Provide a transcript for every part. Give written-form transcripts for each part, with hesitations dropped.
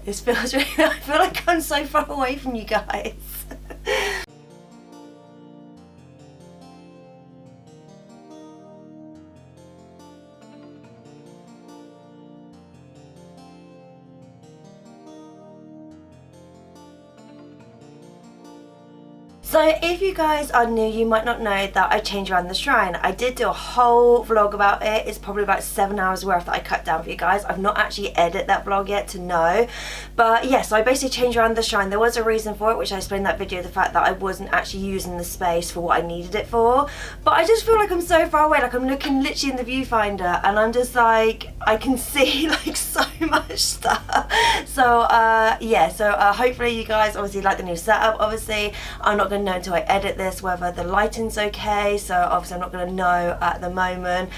This feels really, I feel like I'm so far away from you guys. So if you guys are new, you might not know that I changed around the shrine. I did do a whole vlog about it. It's probably about 7 hours worth that I cut down for you guys. I've not actually edited that vlog yet to know. But yeah, so I basically changed around the shrine. There was a reason for it, which I explained in that video, the fact that I wasn't actually using the space for what I needed it for. But I just feel like I'm so far away, like I'm looking literally in the viewfinder and I'm just like, I can see like so much stuff. So yeah, so hopefully you guys obviously like the new setup. Obviously I'm not going to know until I edit this whether the lighting's okay, so obviously I'm not going to know at the moment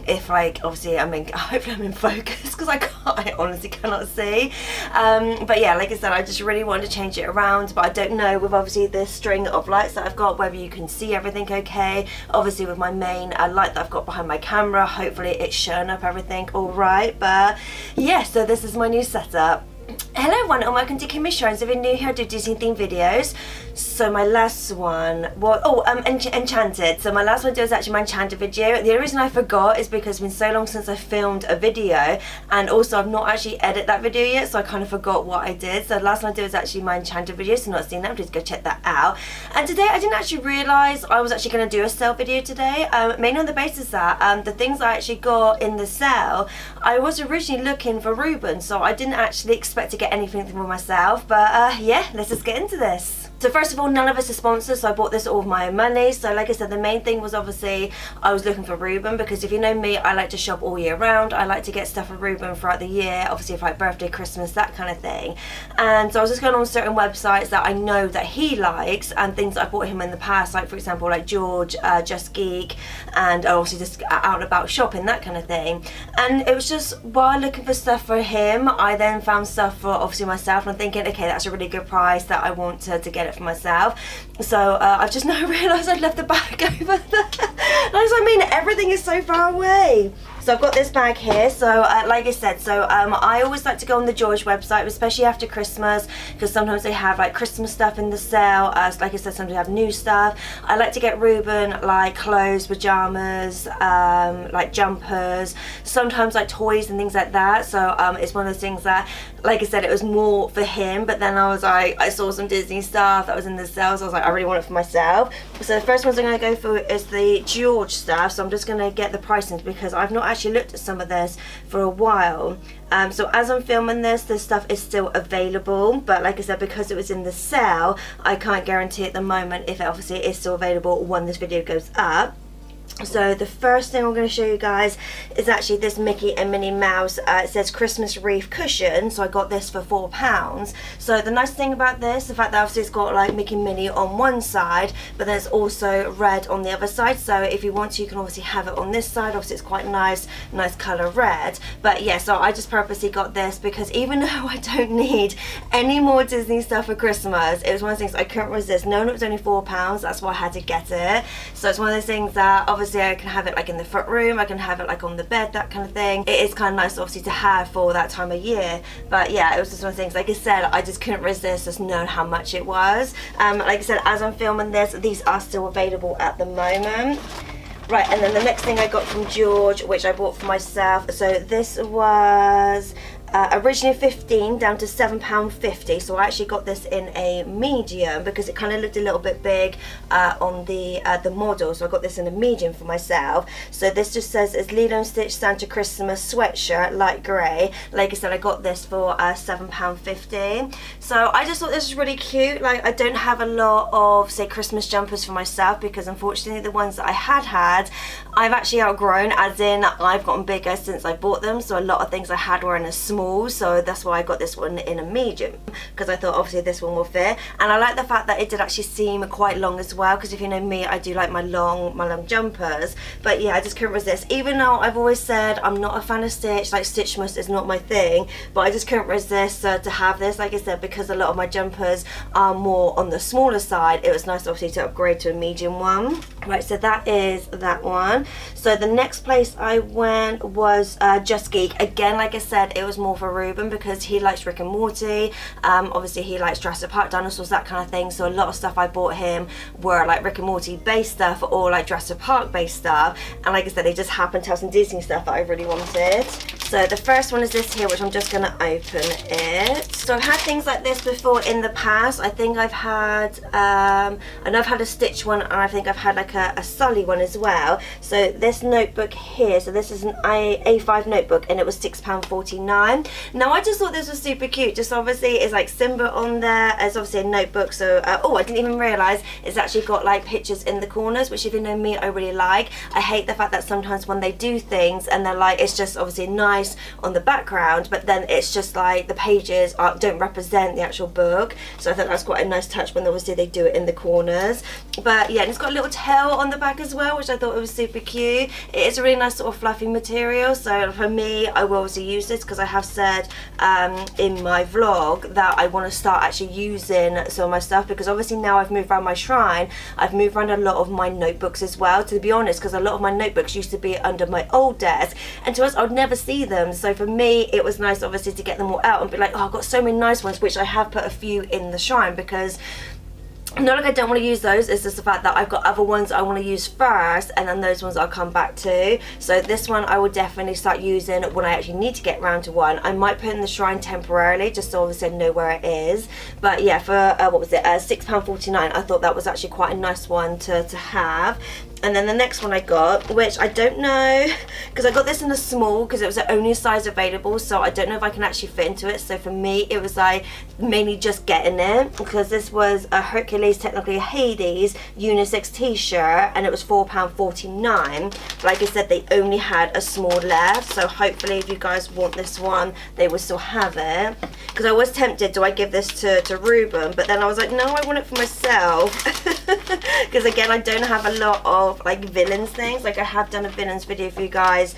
if like obviously hopefully I'm in focus because I honestly cannot see, but yeah, like I said, I just really wanted to change it around, but I don't know with obviously this string of lights that I've got whether you can see everything okay. Obviously with my main light that I've got behind my camera, hopefully it's showing up everything alright. But yeah, so this is my new setup. Hello everyone and welcome to Kimmy Shrines. If you're new here, I do Disney themed videos. So my last one was, Enchanted. So my last one was actually my Enchanted video. The only reason I forgot is because it's been so long since I filmed a video, and also I've not actually edited that video yet, so I kind of forgot what I did. So the last one I did was actually my Enchanted video, so not seen that, please go check that out. And today I didn't actually realise I was actually going to do a sale video today, mainly on the basis that the things I actually got in the sale, I was originally looking for Reubens, so I didn't actually expect to get anything for myself. But yeah, let's just get into this. So first of all, none of us are sponsors, so I bought this all with my own money. So like I said, the main thing was obviously I was looking for Reubens, because if you know me, I like to shop all year round. I like to get stuff for Reubens throughout the year, obviously for like birthday, Christmas, that kind of thing. And so I was just going on certain websites that I know that he likes and things that I bought him in the past, like for example like George, Just Geek, and obviously just out and about shopping, that kind of thing. And it was just while looking for stuff for him, I then found stuff for obviously myself, and I'm thinking, okay, that's a really good price that I want to get it for myself. So I've just now realised I'd left the bag over there. I mean, everything is so far away. So I've got this bag here. So like I said, so I always like to go on the George website, especially after Christmas, because sometimes they have like Christmas stuff in the sale. So like I said, sometimes they have new stuff. I like to get Reubens like clothes, pajamas, like jumpers, sometimes like toys and things like that. So it's one of those things that, like I said, it was more for him, but then I was like, I saw some Disney stuff that was in the sale, so I was like, I really want it for myself. So the first ones I'm going to go for is the George stuff. So I'm just going to get the pricing because I've not actually looked at some of this for a while. So as I'm filming this stuff is still available, but like I said, because it was in the sale, I can't guarantee at the moment if it obviously is still available when this video goes up. So the first thing I'm going to show you guys is actually this Mickey and Minnie Mouse. It says Christmas wreath cushion, so I got this for £4. So the nice thing about this, the fact that obviously it's got like Mickey and Minnie on one side, but then it's also red on the other side. So if you want to, you can obviously have it on this side. Obviously it's quite nice colour red. But yeah, so I just purposely got this because even though I don't need any more Disney stuff for Christmas, it was one of those things I couldn't resist. Knowing it was only £4, that's why I had to get it. So it's one of those things that obviously I can have it like in the front room, I can have it like on the bed, that kind of thing. It is kind of nice obviously to have for that time of year. But yeah, it was just one of the things, like I said, I just couldn't resist just knowing how much it was. Like I said, as I'm filming this, these are still available at the moment. Right, and then the next thing I got from George, which I bought for myself, so this was originally 15 down to £7.50, so I actually got this in a medium because it kind of looked a little bit big on the model, so I got this in a medium for myself. So this just says it's Lilo and Stitch Santa Christmas sweatshirt, light grey. Like I said, I got this for £7.50. So I just thought this was really cute. Like, I don't have a lot of, say, Christmas jumpers for myself because unfortunately the ones that I had I've actually outgrown, as in I've gotten bigger since I bought them, so a lot of things I had were in a small, so that's why I got this one in a medium, because I thought obviously this one will fit. And I like the fact that it did actually seem quite long as well, because if you know me, I do like my long jumpers. But yeah, I just couldn't resist, even though I've always said I'm not a fan of Stitch, like Stitchmas is not my thing, but I just couldn't resist to have this, like I said, because a lot of my jumpers are more on the smaller side. It was nice obviously to upgrade to a medium one. Right, so that is that one. So the next place I went was Just Geek. Again, like I said, it was more more for Reuben because he likes Rick and Morty. Obviously he likes Jurassic Park dinosaurs, that kind of thing, so a lot of stuff I bought him were like Rick and Morty based stuff or like Jurassic Park based stuff, and like I said, they just happened to have some Disney stuff that I really wanted. So the first one is this here, which I'm just going to open it. So I've had things like this before in the past. I think I've had, I know I've had a Stitch one, and I think I've had like a Sully one as well. So this notebook here, so this is an A5 notebook, and it was £6.49. Now I just thought this was super cute. Just obviously it's like Simba on there, as obviously a notebook. So oh, I didn't even realise it's actually got like pictures in the corners, which if you know me, I really like. I hate the fact that sometimes when they do things and they're like, it's just obviously nice on the background, but then it's just like the pages don't represent the actual book. So I thought that's quite a nice touch when obviously they do it in the corners. But yeah, and it's got a little tail on the back as well, which I thought it was super cute. It is a really nice sort of fluffy material, so for me, I will obviously use this because I have said in my vlog that I want to start actually using some of my stuff, because obviously now I've moved around my shrine, I've moved around a lot of my notebooks as well, to be honest, because a lot of my notebooks used to be under my old desk, and to us I would never see them. So for me it was nice obviously to get them all out and be like, oh, I've got so many nice ones, which I have put a few in the shrine, because not like I don't want to use those, it's just the fact that I've got other ones I want to use first, and then those ones I'll come back to. So this one I will definitely start using when I actually need to get round to one. I might put in the shrine temporarily just so obviously I know where it is. But yeah, for what was it, £6.49, I thought that was actually quite a nice one to have. And then the next one I got, which I don't know, because I got this in a small because it was the only size available, so I don't know if I can actually fit into it. So for me it was like mainly just getting it, because this was a Hercules, technically a Hades unisex t-shirt, and it was £4.49. Like I said, they only had a small left, so hopefully if you guys want this one they will still have it. Because I was tempted, do I give this to Reuben, but then I was like, no, I want it for myself. Because again, I don't have a lot of like villains things. Like I have done a villains video for you guys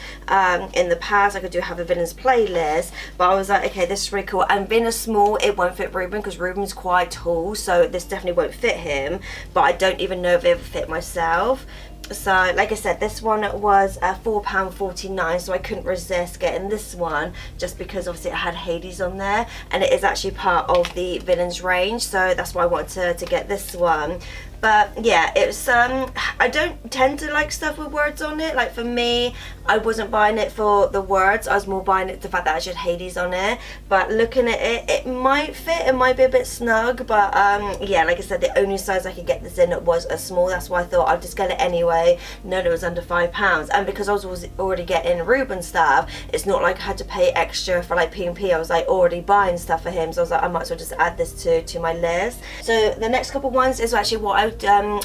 in the past. Like I do have a villains playlist, but I was like, okay, this is really cool. And being a small, it won't fit Reuben because Reuben's quite tall, so this definitely won't fit him, but I don't even know if it ever fit myself. So like I said, this one was £4.49, so I couldn't resist getting this one just because obviously it had Hades on there, and it is actually part of the villains range, so that's why I wanted to get this one. But yeah, it's I don't tend to like stuff with words on it. Like for me, I wasn't buying it for the words, I was more buying it the fact that I should Hades on it. But looking at it, it might fit, it might be a bit snug, but yeah, like I said, the only size I could get this in was a small. That's why I thought I'd just get it anyway. No, it was under £5, and because I was already getting Reuben stuff, it's not like I had to pay extra for like P&P. I was like already buying stuff for him, so I was like, I might as well just add this to my list. So the next couple ones is actually what I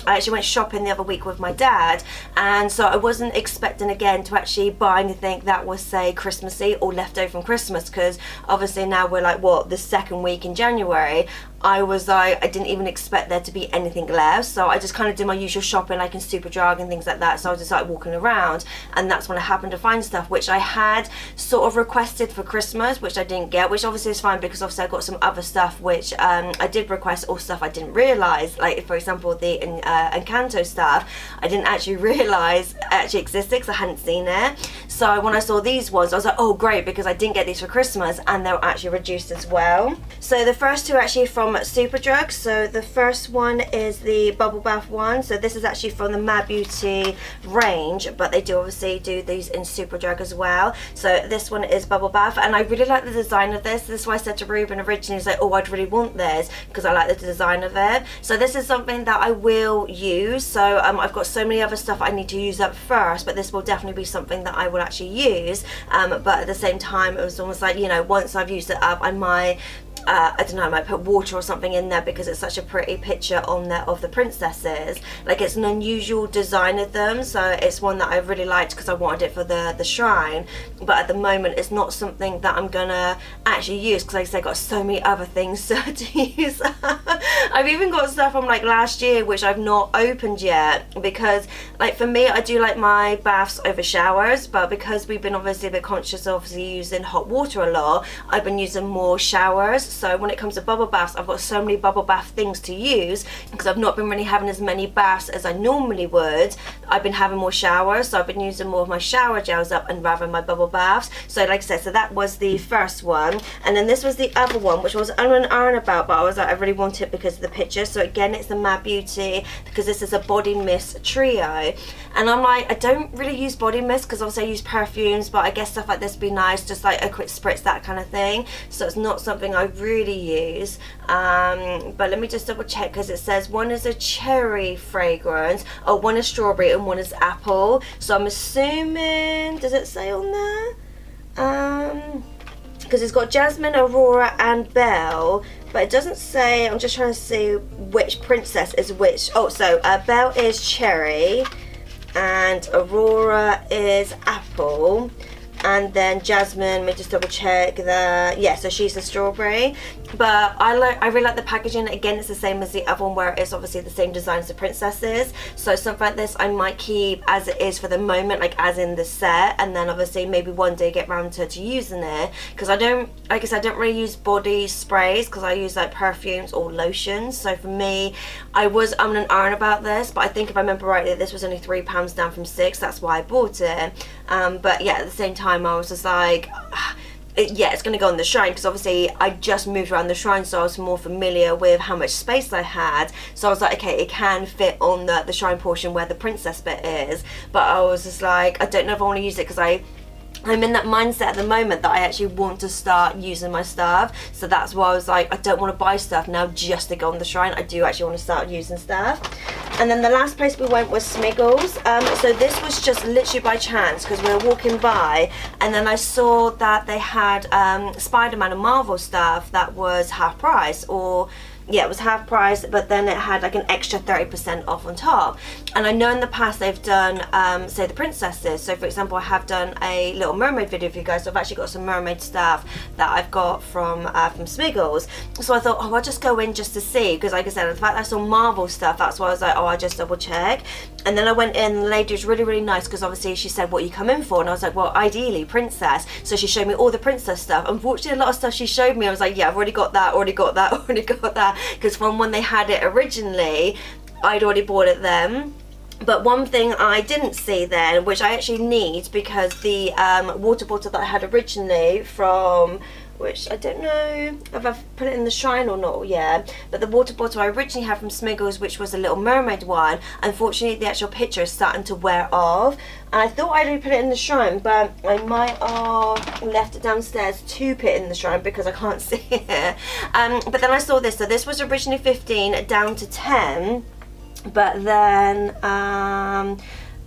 actually went shopping the other week with my dad, and so I wasn't expecting again to actually buy anything that was say Christmassy or left over from Christmas, because obviously now we're like what, the second week in January. I was like, I didn't even expect there to be anything left, so I just kind of did my usual shopping like in Superdrug and things like that. So I was just like walking around, and that's when I happened to find stuff which I had sort of requested for Christmas, which I didn't get, which obviously is fine because obviously I got some other stuff which I did request, or stuff I didn't realise, like for example the Encanto stuff I didn't actually realise actually existed because I hadn't seen it. So when I saw these ones I was like, oh great, because I didn't get these for Christmas and they were actually reduced as well. So the first two are actually from Superdrug. So the first one is the bubble bath one, so this is actually from the Mad Beauty range, but they do obviously do these in Superdrug as well. So this one is bubble bath, and I really like the design of this. This is why I said to Reuben originally, he's like, oh, I'd really want this because I like the design of it. So this is something that I will use. So I've got so many other stuff I need to use up first, but this will definitely be something that I will actually use. But at the same time, it was almost like, you know, once I've used it up, I might I don't know, I might put water or something in there because it's such a pretty picture on there of the princesses. Like it's an unusual design of them, so it's one that I really liked because I wanted it for the shrine. But at the moment it's not something that I'm gonna actually use because like I said, I got so many other things to use. I've even got stuff from like last year which I've not opened yet, because like for me I do like my baths over showers, but because we've been obviously a bit conscious of obviously using hot water a lot, I've been using more showers. so when it comes to bubble baths, I've got so many bubble bath things to use because I've not been really having as many baths as I normally would. I've been having more showers, so I've been using more of my shower gels up and rather than my bubble baths. So like I said, so that was the first one, and then this was the other one, which was unknown about, but I was like, I really want it because of the picture. So again, it's the Mad Beauty, because this is a body mist trio, and I'm like, I don't really use body mist because obviously I use perfumes, but I guess stuff like this would be nice, just like a quick spritz, that kind of thing. So it's not something I really use, but let me just double check, because it says one is a cherry fragrance, oh, one is strawberry and one is apple. So I'm assuming, does it say on there? Because it's got jasmine, aurora and belle, but it doesn't say. I'm just trying to see which princess is which. Oh, so belle is cherry and aurora is apple, and then jasmine, let me just double check that, yeah, so she's the strawberry. But I really like the packaging. Again, it's the same as the other one, where it's obviously the same design as the princesses. So something like this I might keep as it is for the moment, like as in the set, and then obviously maybe one day get round to using it, because I don't, like I said, I don't really use body sprays because I use like perfumes or lotions. So for me, I was and about this, but I think if I remember rightly, this was only £3 down from £6. That's why I bought it. But yeah, at the same time, I was just like, yeah, it's going to go on the shrine, because obviously I just moved around the shrine, so I was more familiar with how much space I had. So I was like, okay, it can fit on the shrine portion where the princess bit is. But I was just like, I don't know if I want to use it, because I'm in that mindset at the moment that I actually want to start using my stuff. So that's why I was like, I don't want to buy stuff now just to go on the shrine. I do actually want to start using stuff. And then the last place we went was Smiggles. So this was just literally by chance, because we were walking by and then I saw that they had Spider-Man and Marvel stuff that was half price, or yeah, it was half price, but then it had like an extra 30% off on top. And I know in the past they've done, say, the princesses. So for example, I have done a Little Mermaid video for you guys, so I've actually got some mermaid stuff that I've got from Smiggles. So I thought, oh, I'll just go in just to see, because like I said, the fact that I saw Marvel stuff, that's why I was like, oh, I'll just double check. And then I went in, the lady was really, really nice, because obviously she said, what you come in for? And I was like, well, ideally, princess. So she showed me all the princess stuff. Unfortunately, a lot of stuff she showed me, I was like, yeah, I've already got that, already got that, already got that. Because from when they had it originally, I'd already bought it then. But one thing I didn't see then, which I actually need, because the water bottle that I had originally from, which I don't know if I've put it in the shrine or not yet, but the water bottle I originally had from Smiggles, which was a Little Mermaid one, unfortunately the actual picture is starting to wear off. And I thought I'd put it in the shrine, but I might have left it downstairs to put it in the shrine because I can't see it. But then I saw this, so this was originally 15 down to 10, but then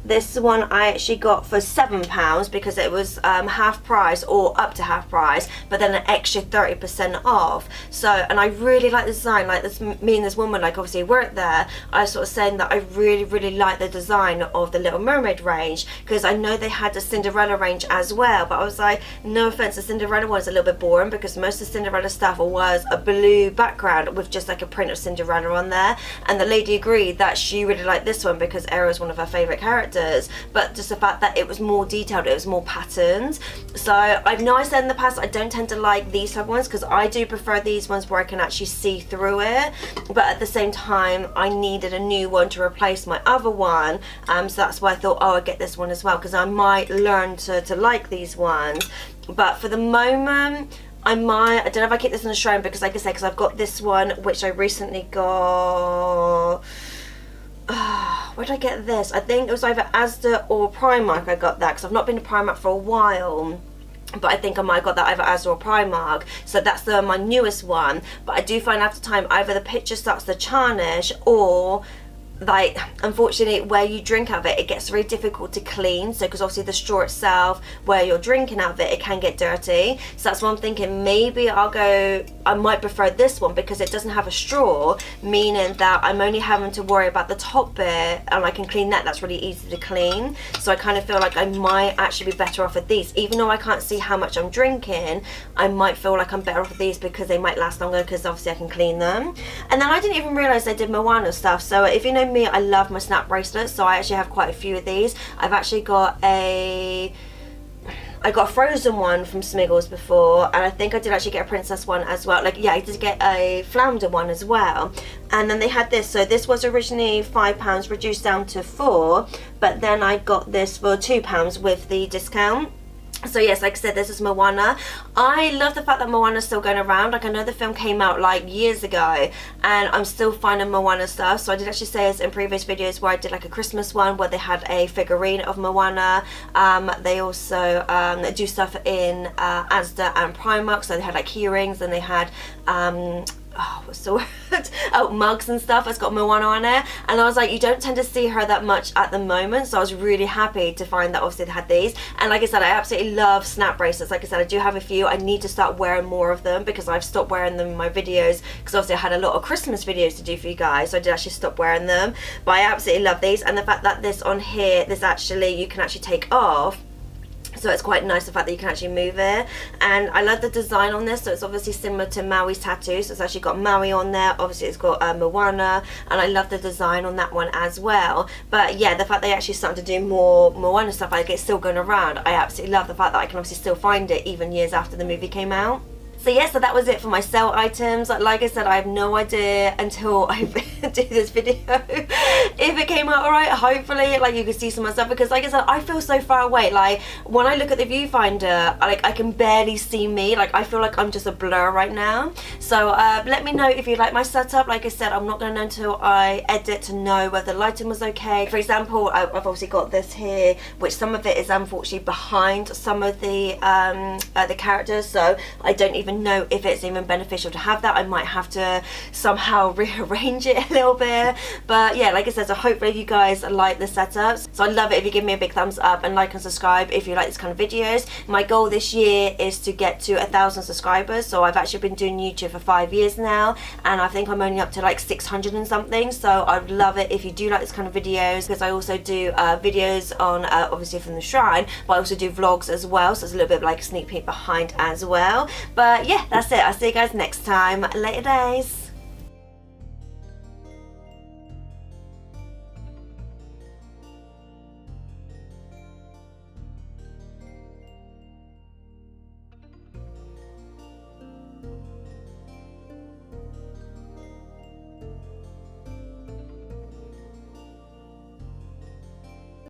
this one I actually got for £7 because it was half price, or up to half price, but then an extra 30% off. So, and I really like the design. Like this, me and this woman, like obviously worked there, I was sort of saying that I really, really like the design of the Little Mermaid range, because I know they had the Cinderella range as well, but I was like, no offense, the Cinderella one's a little bit boring, because most of the Cinderella stuff was a blue background with just like a print of Cinderella on there. And the lady agreed that she really liked this one because Ariel is one of her favourite characters. But just the fact that it was more detailed, it was more patterned. So I know I said in the past I don't tend to like these type of ones, because I do prefer these ones where I can actually see through it, but at the same time I needed a new one to replace my other one, so that's why I thought, oh, I'd get this one as well, because I might learn to like these ones. But for the moment I don't know if I keep this in the shrine, because like I said, because I've got this one which I recently got. Where did I get this? I think it was either Asda or Primark I got that, because I've not been to Primark for a while. But I think I might have got that either Asda or Primark. So that's my newest one. But I do find after time either the picture starts to tarnish, or like unfortunately where you drink out of it, it gets very difficult to clean. So because obviously the straw itself where you're drinking out of it, it can get dirty. So that's what I'm thinking, maybe I might prefer this one because it doesn't have a straw, meaning that I'm only having to worry about the top bit and I can clean that. That's really easy to clean. So I kind of feel like I might actually be better off with these, even though I can't see how much I'm drinking. I might feel like I'm better off with these because they might last longer, because obviously I can clean them. And then I didn't even realize they did Moana stuff. So if you know me, I love my snap bracelets, so I actually have quite a few of these. I've actually got a, I got a frozen one from Smiggles before, and I think I did actually get a princess one as well. Like, yeah, I did get a flounder one as well. And then they had this, so this was originally £5, reduced down to £4, but then I got this for £2 with the discount. So yes, like I said, this is Moana. I love the fact that Moana's still going around. Like, I know the film came out like years ago, and I'm still finding Moana stuff. So I did actually say this in previous videos where I did like a Christmas one where they had a figurine of Moana. They also do stuff in Asda and Primark. So they had like earrings, and they had oh, what's the word? Oh, mugs and stuff that's got Moana on it. And I was like, you don't tend to see her that much at the moment, so I was really happy to find that obviously they had these. And like I said, I absolutely love snap bracelets. Like I said, I do have a few. I need to start wearing more of them because I've stopped wearing them in my videos, because obviously I had a lot of Christmas videos to do for you guys, so I did actually stop wearing them. But I absolutely love these, and the fact that this on here, this actually, you can actually take off. So it's quite nice, the fact that you can actually move it. And I love the design on this. So it's obviously similar to Maui's tattoo. So it's actually got Maui on there. Obviously it's got Moana. And I love the design on that one as well. But yeah, the fact they actually started to do more Moana stuff, like it's still going around. I absolutely love the fact that I can obviously still find it even years after the movie came out. So yeah, so that was it for my sale items. Like I said, I have no idea until I do this video if it came out alright. Hopefully, like, you can see some of my stuff, because like I said, I feel so far away. Like, when I look at the viewfinder, I can barely see me. Like, I feel like I'm just a blur right now. So let me know if you like my setup. Like I said, I'm not going to know until I edit to know whether the lighting was okay. For example, I've obviously got this here, which some of it is unfortunately behind some of the characters, so I don't even know if it's even beneficial to have that. I might have to somehow rearrange it a little bit. But yeah, like I said, so hopefully you guys like the setups. So I'd love it if you give me a big thumbs up and like and subscribe if you like this kind of videos. My goal this year is to get to 1,000 subscribers. So I've actually been doing YouTube for 5 years now, and I think I'm only up to like 600 and something. So I'd love it if you do like this kind of videos, because I also do videos on obviously from the shrine, but I also do vlogs as well, so it's a little bit of like a sneak peek behind as well. But yeah, that's it. I'll see you guys next time. Later days.